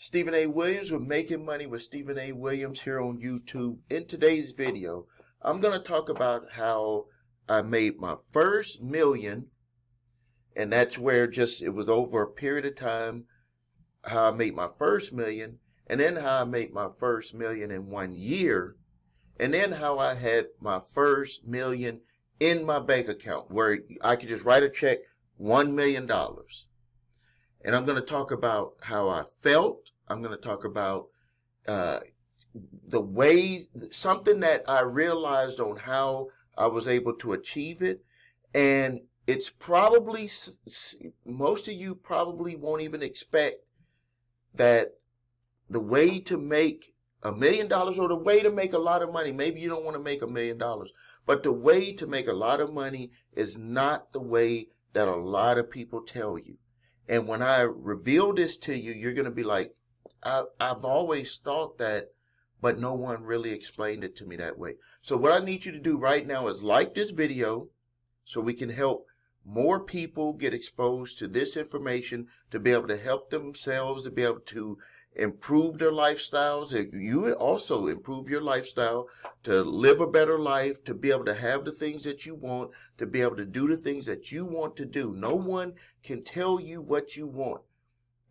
Stephen A. Williams with Making Money with Stephen A. Williams here on YouTube. In today's video, I'm going to talk about how I made my first million, and that's where it was over a period of time, how I made my first million, and then how I made my first million in 1 year, and then how I had my first million in my bank account where I could just write a check, $1 million. And I'm going to talk about how I felt. I'm going to talk about the ways, something that I realized on how I was able to achieve it. And it's probably, most of you probably won't even expect that the way to make $1 million or the way to make a lot of money, maybe you don't want to make $1 million, but the way to make a lot of money is not the way that a lot of people tell you. And when I reveal this to you, you're going to be like, I've always thought that, but no one really explained it to me that way. So what I need you to do right now is like this video so we can help more people get exposed to this information, to be able to help themselves, to be able to improve their lifestyles. You also improve your lifestyle, to live a better life, to be able to have the things that you want, to be able to do the things that you want to do. No one can tell you what you want.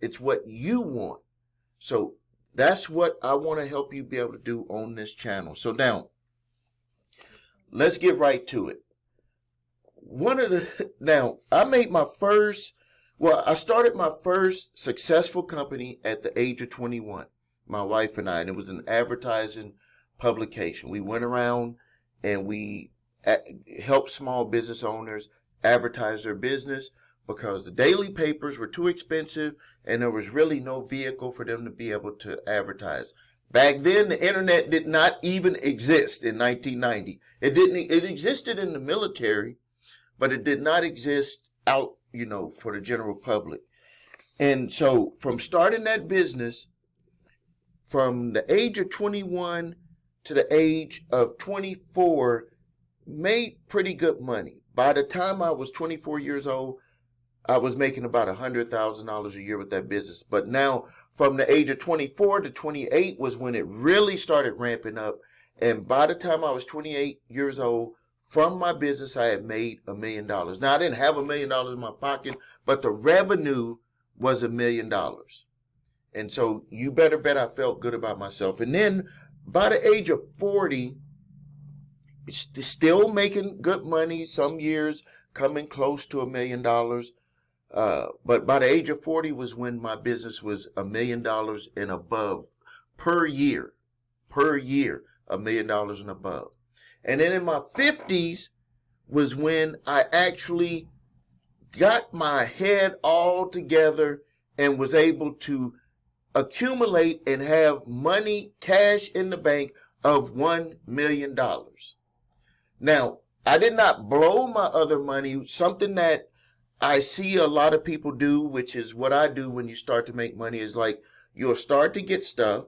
It's what you want. So that's what I want to help you be able to do on this channel. So now, let's get right to it. I made my first, I started my first successful company at the age of 21, my wife and I, and it was an advertising publication. We went around and we helped small business owners advertise their business because the daily papers were too expensive and there was really no vehicle for them to be able to advertise. Back then, the internet did not even exist in 1990. It existed in the military, but it did not exist out, for the general public. And so from starting that business, from the age of 21 to the age of 24, made pretty good money. By the time I was 24 years old, I was making about $100,000 a year with that business. But now from the age of 24 to 28 was when it really started ramping up. And by the time I was 28 years old, from my business, I had made $1 million. Now, I didn't have $1 million in my pocket, but the revenue was $1 million. And so you better bet I felt good about myself. And then by the age of 40, it's still making good money, some years coming close to $1 million. But by the age of 40 was when my business was $1 million and above per year, $1 million and above. And then in my 50s was when I actually got my head all together and was able to accumulate and have money, cash in the bank of $1 million. Now, I did not blow my other money, something that I see a lot of people do, which is what I do when you start to make money, is like you'll start to get stuff,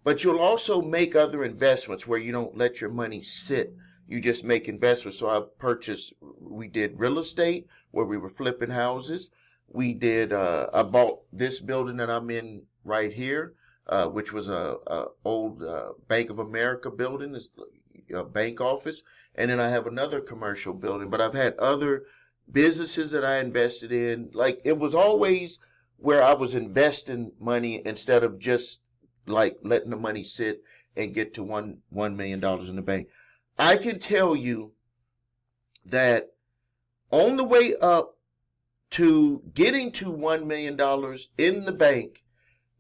but you'll also make other investments where you don't let your money sit. You just make investments. So we did real estate where we were flipping houses. I bought this building that I'm in right here, which was a old Bank of America building, a bank office. And then I have another commercial building, but I've had other businesses that I invested in. Like, it was always where I was investing money instead of just like letting the money sit and get to $1 million in the bank. I can tell you that on the way up to getting to $1 million in the bank,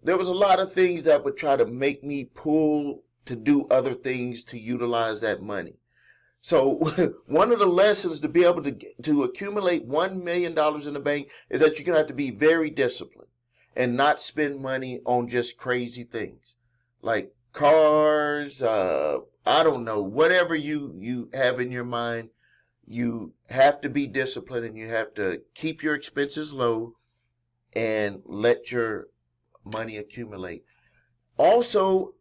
there was a lot of things that would try to make me pull to do other things to utilize that money. So one of the lessons to be able to accumulate $1 million in the bank is that you're going to have to be very disciplined and not spend money on just crazy things like cars, I don't know, whatever you have in your mind. You have to be disciplined and you have to keep your expenses low and let your money accumulate. Also,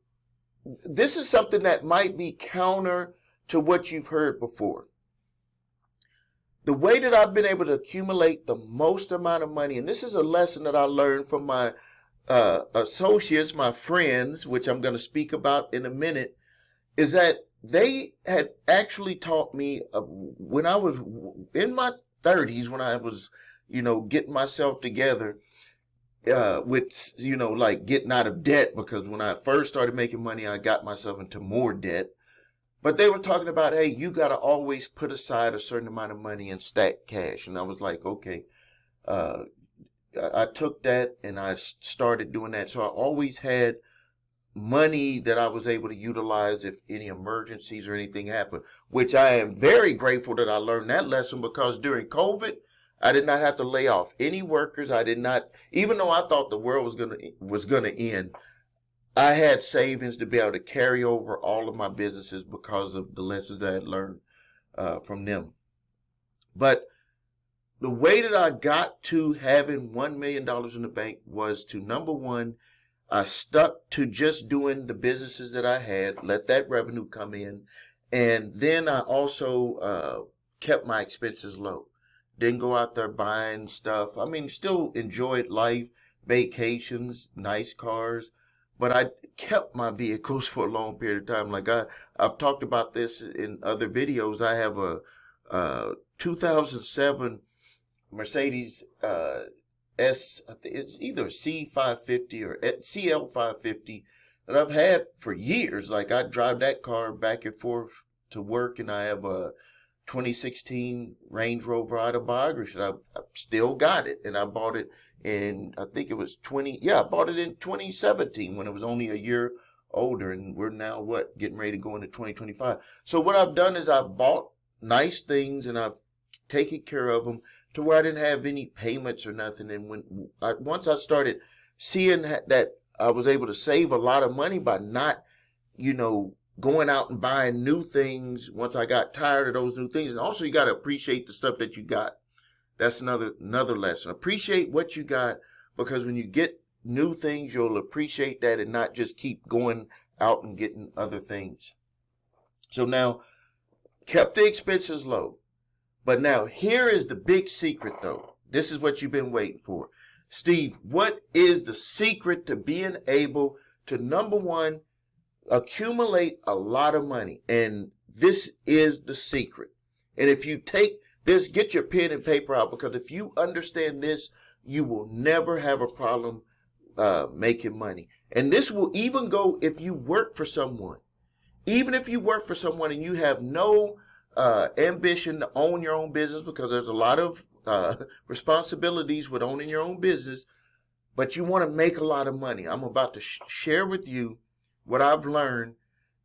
this is something that might be counter to what you've heard before. The way that I've been able to accumulate the most amount of money, and this is a lesson that I learned from my associates, my friends, which I'm going to speak about in a minute, is that they had actually taught me when I was in my 30s, when I was, getting myself together, with, like getting out of debt, because when I first started making money, I got myself into more debt. But they were talking about, hey, you got to always put aside a certain amount of money and stack cash. And I was like, okay. I took that and I started doing that. So I always had money that I was able to utilize if any emergencies or anything happened, which I am very grateful that I learned that lesson, because during COVID, I did not have to lay off any workers. I did not, even though I thought the world was gonna end, I had savings to be able to carry over all of my businesses because of the lessons I had learned from them. But the way that I got to having $1 million in the bank was to, number one, I stuck to just doing the businesses that I had, let that revenue come in. And then I also kept my expenses low. Didn't go out there buying stuff. I mean, still enjoyed life, vacations, nice cars, but I kept my vehicles for a long period of time. Like I've talked about this in other videos. I have a 2007 Mercedes I think it's either C550 or CL550 that I've had for years. Like I drive that car back and forth to work, and I have a 2016 Range Rover Autobiography. I still got it, and I bought it in, I think it was I bought it in 2017 when it was only a year older, and we're now getting ready to go into 2025. So what I've done is I've bought nice things and I've taken care of them to where I didn't have any payments or nothing. And once I started seeing that I was able to save a lot of money by not, going out and buying new things, once I got tired of those new things. And also you got to appreciate the stuff that you got. That's another lesson. Appreciate what you got, because when you get new things, you'll appreciate that and not just keep going out and getting other things. So now, kept the expenses low. But now, here is the big secret, though. This is what you've been waiting for. Steve, what is the secret to being able to, number one, accumulate a lot of money? And this is the secret. And if you take this, get your pen and paper out, because if you understand this, you will never have a problem making money. And this will even go if you work for someone. Even if you work for someone and you have no ambition to own your own business, because there's a lot of responsibilities with owning your own business, but you want to make a lot of money. I'm about to share with you what I've learned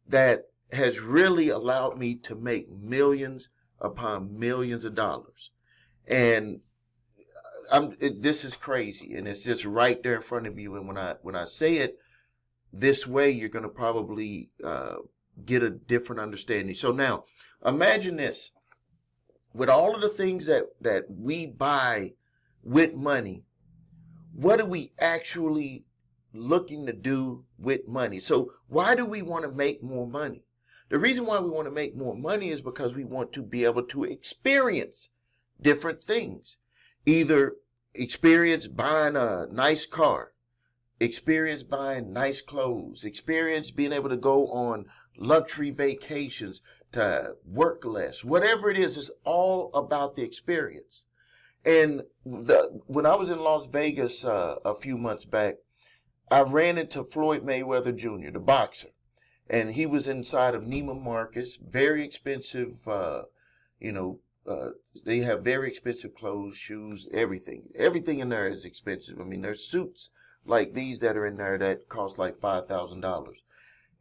that has really allowed me to make millions upon millions of dollars. And this is crazy, and it's just right there in front of you. And when I say it this way, you're going to probably get a different understanding. So now, imagine this. With all of the things that we buy with money, what are we actually looking to do with money? So why do we want to make more money? The reason why we want to make more money is because we want to be able to experience different things. Either experience buying a nice car, experience buying nice clothes, experience being able to go on luxury vacations, to work less, whatever it is, it's all about the experience. And when I was in Las Vegas a few months back, I ran into Floyd Mayweather Jr., the boxer, and he was inside of Neiman Marcus, very expensive, they have very expensive clothes, shoes, everything. Everything in there is expensive. I mean, there's suits like these that are in there that cost like $5,000.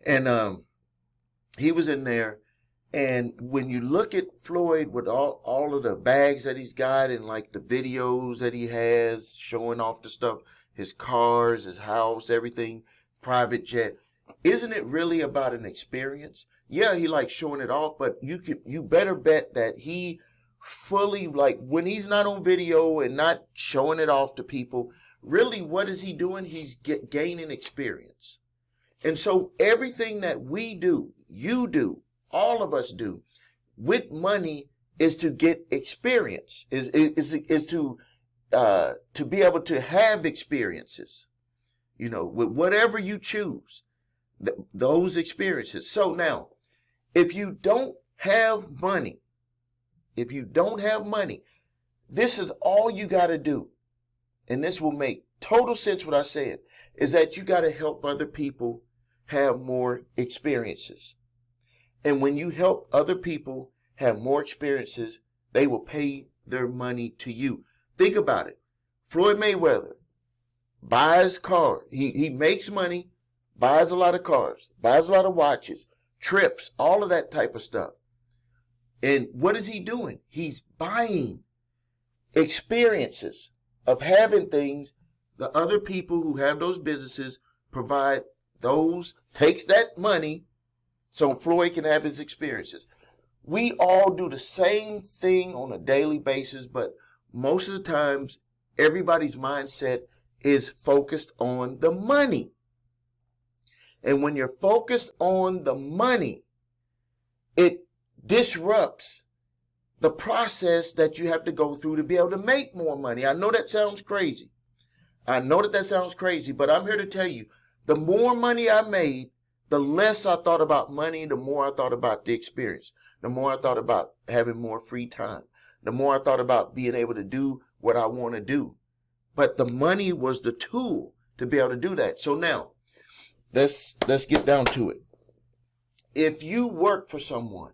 And he was in there, and when you look at Floyd with all of the bags that he's got and like the videos that he has showing off the stuff, his cars, his house, everything, private jet, isn't it really about an experience? Yeah, he likes showing it off, but you better bet that he fully, like when he's not on video and not showing it off to people, really what is he doing? He's gaining experience. And so everything that we do, you do, all of us do with money is to get experience, is to be able to have experiences. with whatever you choose, those experiences. So now, if you don't have money, this is all you got to do. And this will make total sense what I said, is that you got to help other people have more experiences. And when you help other people have more experiences, they will pay their money to you. Think about it. Floyd Mayweather buys cars. He makes money, buys a lot of cars, buys a lot of watches, trips, all of that type of stuff. And what is he doing? He's buying experiences of having things. The other people who have those businesses provide those, takes that money so Floyd can have his experiences. We all do the same thing on a daily basis, but most of the times everybody's mindset is focused on the money. And when you're focused on the money, it disrupts the process that you have to go through to be able to make more money. I know that sounds crazy. But I'm here to tell you, the more money I made, the less I thought about money, the more I thought about the experience. The more I thought about having more free time. The more I thought about being able to do what I want to do. But the money was the tool to be able to do that. So now, let's get down to it. If you work for someone,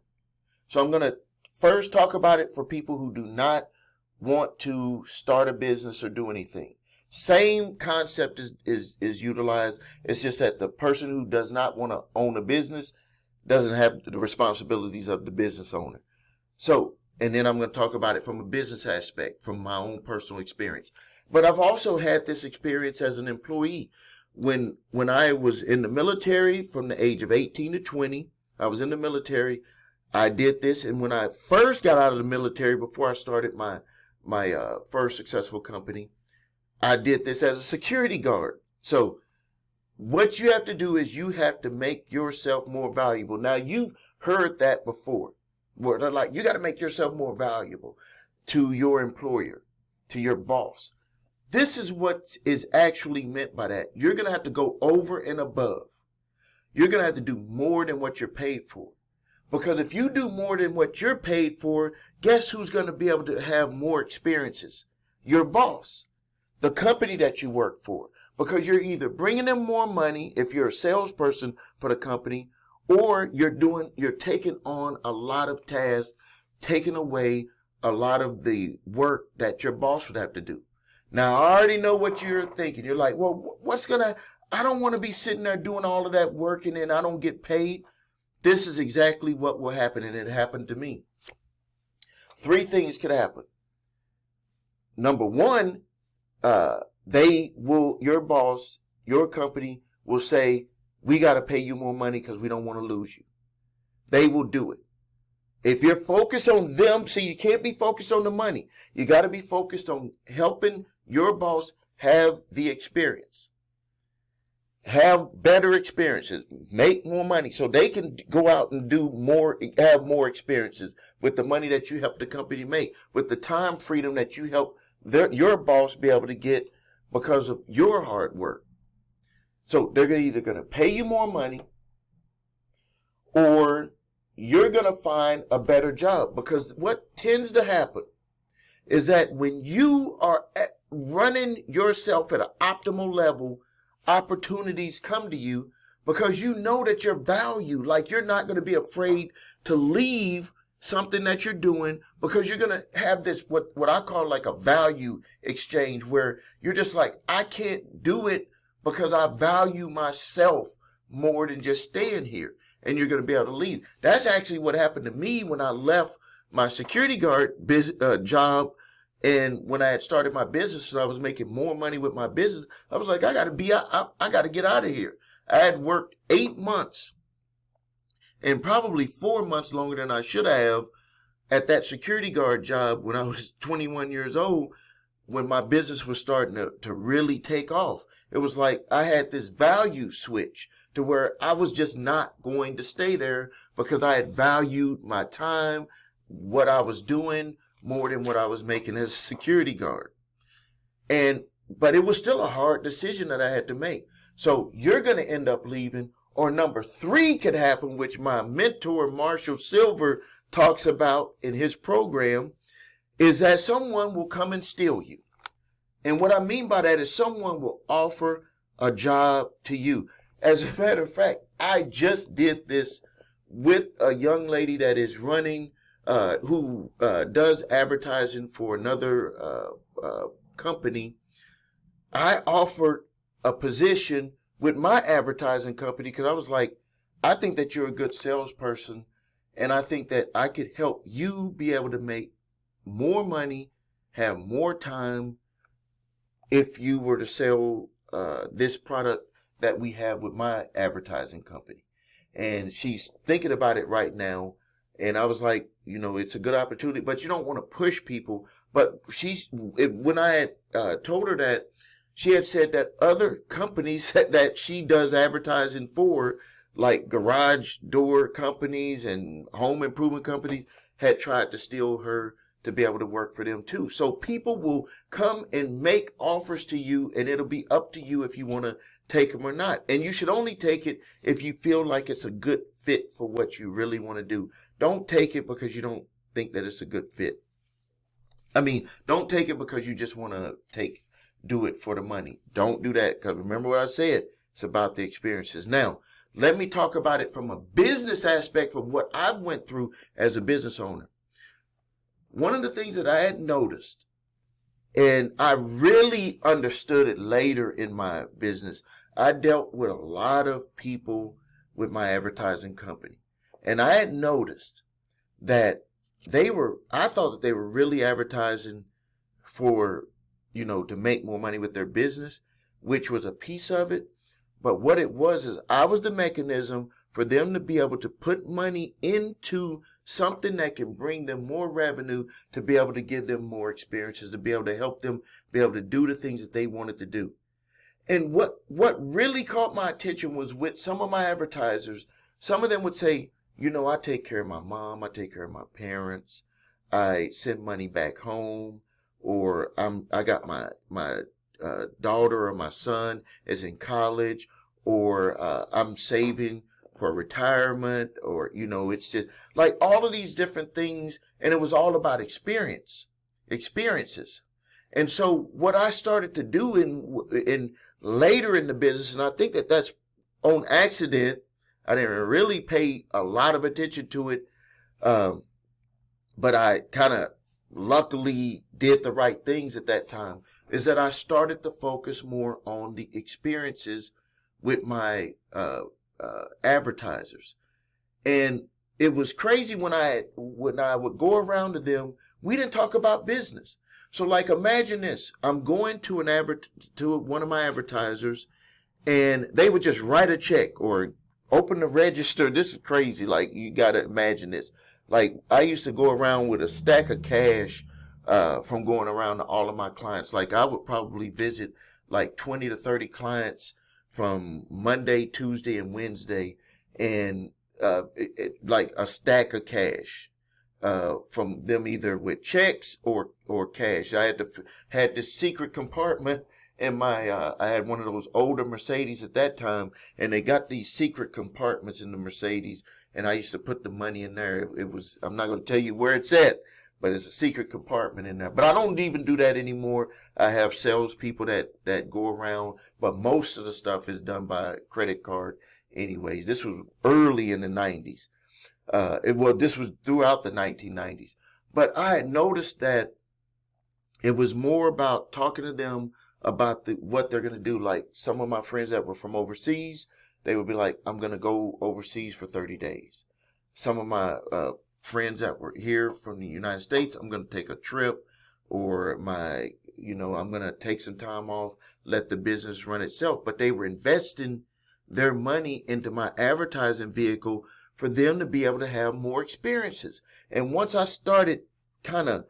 so I'm going to first talk about it for people who do not want to start a business or do anything. Same concept is utilized. It's just that the person who does not want to own a business doesn't have the responsibilities of the business owner. So, and then I'm going to talk about it from a business aspect, from my own personal experience. But I've also had this experience as an employee. When I was in the military from the age of 18 to 20, I was in the military. I did this. And when I first got out of the military, before I started my first successful company, I did this as a security guard. So what you have to do is you have to make yourself more valuable. Now, you've heard that before, where they're like, you got to make yourself more valuable to your employer, to your boss. This is what is actually meant by that. You're going to have to go over and above. You're going to have to do more than what you're paid for. Because if you do more than what you're paid for, guess who's going to be able to have more experiences? Your boss. The company that you work for, because you're either bringing them more money if you're a salesperson for the company, or you're taking on a lot of tasks, taking away a lot of the work that your boss would have to do. Now, I already know what you're thinking. You're like, well, I don't want to be sitting there doing all of that work and then I don't get paid. This is exactly what will happen, and it happened to me. 3 things could happen. Number 1, your boss, your company will say, we got to pay you more money because we don't want to lose you. They will do it. If you're focused on them, see, you can't be focused on the money. You got to be focused on helping your boss have the experience, have better experiences, make more money so they can go out and do more, have more experiences with the money that you help the company make, with the time freedom that you help your boss be able to get because of your hard work. So they're either going to pay you more money, or you're going to find a better job. Because what tends to happen is that when you are running yourself at an optimal level, opportunities come to you because you know that you're valued. Like, you're not going to be afraid to leave something that you're doing, because you're going to have this, what I call like a value exchange, where you're just like, I can't do it because I value myself more than just staying here. And you're going to be able to leave. That's actually what happened to me when I left my security guard job. And when I had started my business and I was making more money with my business, I was like, I got to get out of here. I had worked 8 months and probably 4 months longer than I should have at that security guard job when I was 21 years old, when my business was starting to really take off. It was like I had this value switch to where I was just not going to stay there because I had valued my time, what I was doing, more than what I was making as a security guard. But it was still a hard decision that I had to make. So you're going to end up leaving. Or number three could happen, which my mentor, Marshall Silver, talks about in his program, is that someone will come and steal you. And what I mean by that is someone will offer a job to you. As a matter of fact, I just did this with a young lady that is running, who does advertising for another company. I offered a position with my advertising company because I was like, I think that you're a good salesperson, and I think that I could help you be able to make more money, have more time if you were to sell this product that we have with my advertising company. And she's thinking about it right now. And I was like, it's a good opportunity, but you don't want to push people. But when I had told her that, she had said that other companies that she does advertising for, like garage door companies and home improvement companies, had tried to steal her to be able to work for them too. So people will come and make offers to you, and it'll be up to you if you want to take them or not. And you should only take it if you feel like it's a good fit for what you really want to do. Don't take it because you don't think that it's a good fit. Don't take it because you just want to do it for the money. Don't do that, because remember what I said, it's about the experiences. Now, let me talk about it from a business aspect of what I went through as a business owner. One of the things that I had noticed, and I really understood it later in my business, I dealt with a lot of people with my advertising company. And I had noticed that I thought that they were really advertising for, to make more money with their business, which was a piece of it. But what it was is I was the mechanism for them to be able to put money into something that can bring them more revenue, to be able to give them more experiences, to be able to help them be able to do the things that they wanted to do. And what really caught my attention was with some of my advertisers, some of them would say, I take care of my mom, I take care of my parents, I send money back home, or I got my daughter or my son is in college, or I'm saving for retirement, or, it's just like all of these different things. And it was all about experiences. And so what I started to do in later in the business, and I think that that's on accident, I didn't really pay a lot of attention to it, but I kind of luckily did the right things at that time, is that I started to focus more on the experiences with my advertisers. And it was crazy when I would go around to them, we didn't talk about business. So like, imagine this, I'm going to one of my advertisers, and they would just write a check or open the register. This is crazy. Like, you got to imagine this. Like, I used to go around with a stack of cash from going around to all of my clients. Like, I would probably visit like 20 to 30 clients from Monday, Tuesday, and Wednesday, and like a stack of cash from them, either with checks or cash. I had this secret compartment in my I had one of those older Mercedes at that time, and they got these secret compartments in the Mercedes, and I used to put the money in there. I'm not going to tell you where it's at, but it's a secret compartment in there. But I don't even do that anymore. I have salespeople that go around, but most of the stuff is done by credit card anyways. This was early in the 90s. This was throughout the 1990s. But I had noticed that it was more about talking to them about what they're going to do. Like, some of my friends that were from overseas, they would be like, I'm going to go overseas for 30 days. Some of my friends that were here from the United States, I'm going to take a trip, or I'm going to take some time off, let the business run itself. But they were investing their money into my advertising vehicle for them to be able to have more experiences. And once I started kind of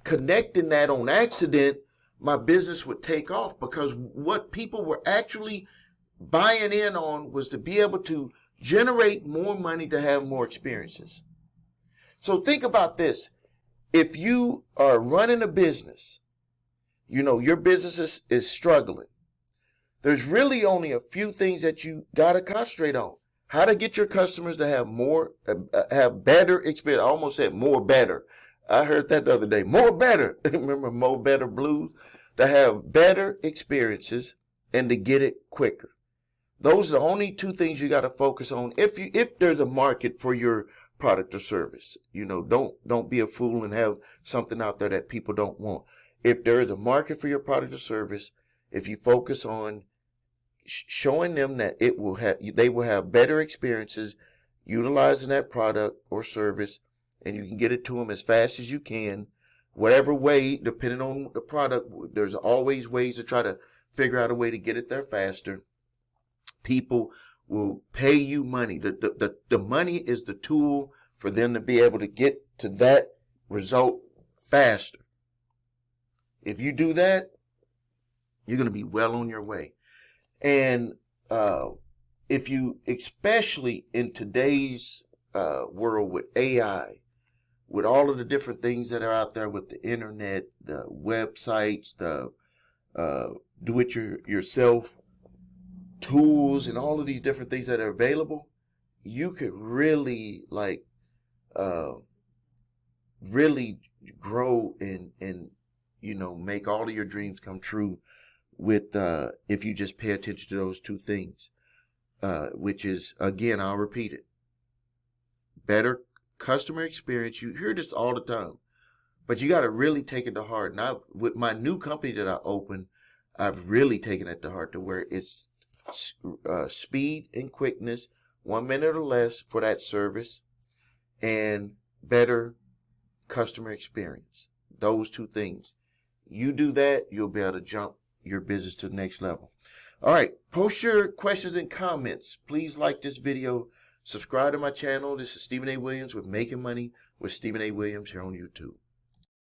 connecting that on accident, my business would take off, because what people were actually buying in on was to be able to generate more money to have more experiences. So think about this. If you are running a business, your business is struggling. There's really only a few things that you got to concentrate on. How to get your customers to have have better experience. I almost said more better. I heard that the other day. More better. Remember Mo Better Blues? To have better experiences and to get it quicker. Those are the only two things you got to focus on. If there's a market for your product or service, don't be a fool and have something out there that people don't want. If there is a market for your product or service, if you focus on showing them that they will have better experiences utilizing that product or service, and you can get it to them as fast as you can, whatever way, depending on the product. There's always ways to try to figure out a way to get it there faster. People will pay you money. The money is the tool for them to be able to get to that result faster. If you do that, you're going to be well on your way. And if you, especially in today's world with AI, with all of the different things that are out there with the internet, the websites, the do-it-yourself tools, and all of these different things that are available, you could really really grow and make all of your dreams come true with if you just pay attention to those two things, which is, again, I'll repeat it: better customer experience. You hear this all the time, but you got to really take it to heart. Now, with my new company that I opened, I've really taken it to heart to where it's speed and quickness, 1 minute or less for that service, and better customer experience. Those two things. You do that, you'll be able to jump your business to the next level. All right, post your questions and comments. Please like this video. Subscribe to my channel. This is Stephen A. Williams with Making Money with Stephen A. Williams here on YouTube.